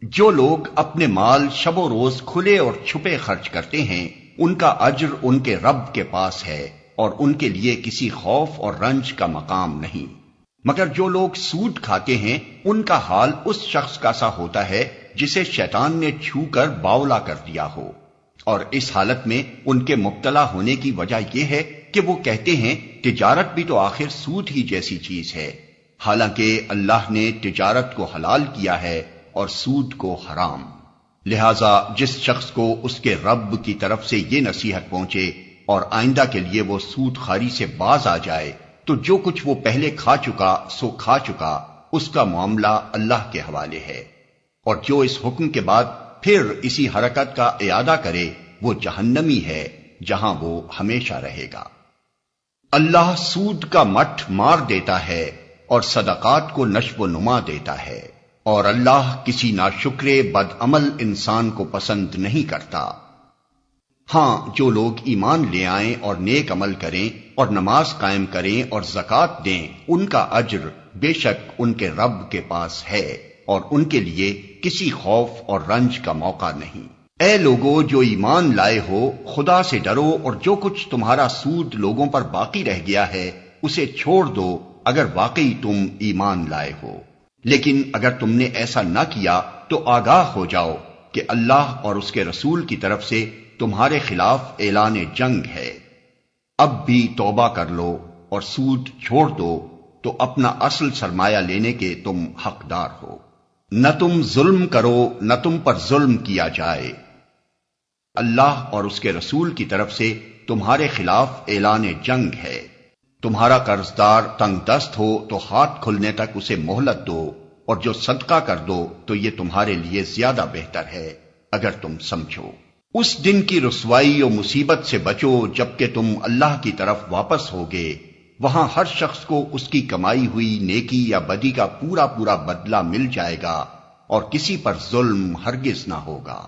جو لوگ اپنے مال شب و روز کھلے اور چھپے خرچ کرتے ہیں ان کا اجر ان کے رب کے پاس ہے اور ان کے لیے کسی خوف اور رنج کا مقام نہیں، مگر جو لوگ سود کھاتے ہیں ان کا حال اس شخص کا سا ہوتا ہے جسے شیطان نے چھو کر باولا کر دیا ہو، اور اس حالت میں ان کے مبتلا ہونے کی وجہ یہ ہے کہ وہ کہتے ہیں تجارت بھی تو آخر سود ہی جیسی چیز ہے، حالانکہ اللہ نے تجارت کو حلال کیا ہے اور سود کو حرام۔ لہذا جس شخص کو اس کے رب کی طرف سے یہ نصیحت پہنچے اور آئندہ کے لیے وہ سود خواری سے باز آ جائے تو جو کچھ وہ پہلے کھا چکا سو کھا چکا، اس کا معاملہ اللہ کے حوالے ہے، اور جو اس حکم کے بعد پھر اسی حرکت کا اعادہ کرے وہ جہنمی ہے جہاں وہ ہمیشہ رہے گا۔ اللہ سود کا مٹھ مار دیتا ہے اور صدقات کو نشو و نما دیتا ہے، اور اللہ کسی ناشکرے بد عمل انسان کو پسند نہیں کرتا۔ ہاں، جو لوگ ایمان لے آئیں اور نیک عمل کریں اور نماز قائم کریں اور زکوٰۃ دیں ان کا اجر بے شک ان کے رب کے پاس ہے اور ان کے لیے کسی خوف اور رنج کا موقع نہیں۔ اے لوگو جو ایمان لائے ہو، خدا سے ڈرو اور جو کچھ تمہارا سود لوگوں پر باقی رہ گیا ہے اسے چھوڑ دو اگر واقعی تم ایمان لائے ہو، لیکن اگر تم نے ایسا نہ کیا تو آگاہ ہو جاؤ کہ اللہ اور اس کے رسول کی طرف سے تمہارے خلاف اعلان جنگ ہے۔ اب بھی توبہ کر لو اور سود چھوڑ دو تو اپنا اصل سرمایہ لینے کے تم حقدار ہو۔ نہ تم ظلم کرو نہ تم پر ظلم کیا جائے۔ اللہ اور اس کے رسول کی طرف سے تمہارے خلاف اعلان جنگ ہے۔ تمہارا قرض دار تنگ دست ہو تو ہاتھ کھلنے تک اسے مہلت دو، اور جو صدقہ کر دو تو یہ تمہارے لیے زیادہ بہتر ہے اگر تم سمجھو۔ اس دن کی رسوائی و مصیبت سے بچو جبکہ تم اللہ کی طرف واپس ہوگے، وہاں ہر شخص کو اس کی کمائی ہوئی نیکی یا بدی کا پورا پورا بدلہ مل جائے گا اور کسی پر ظلم ہرگز نہ ہوگا۔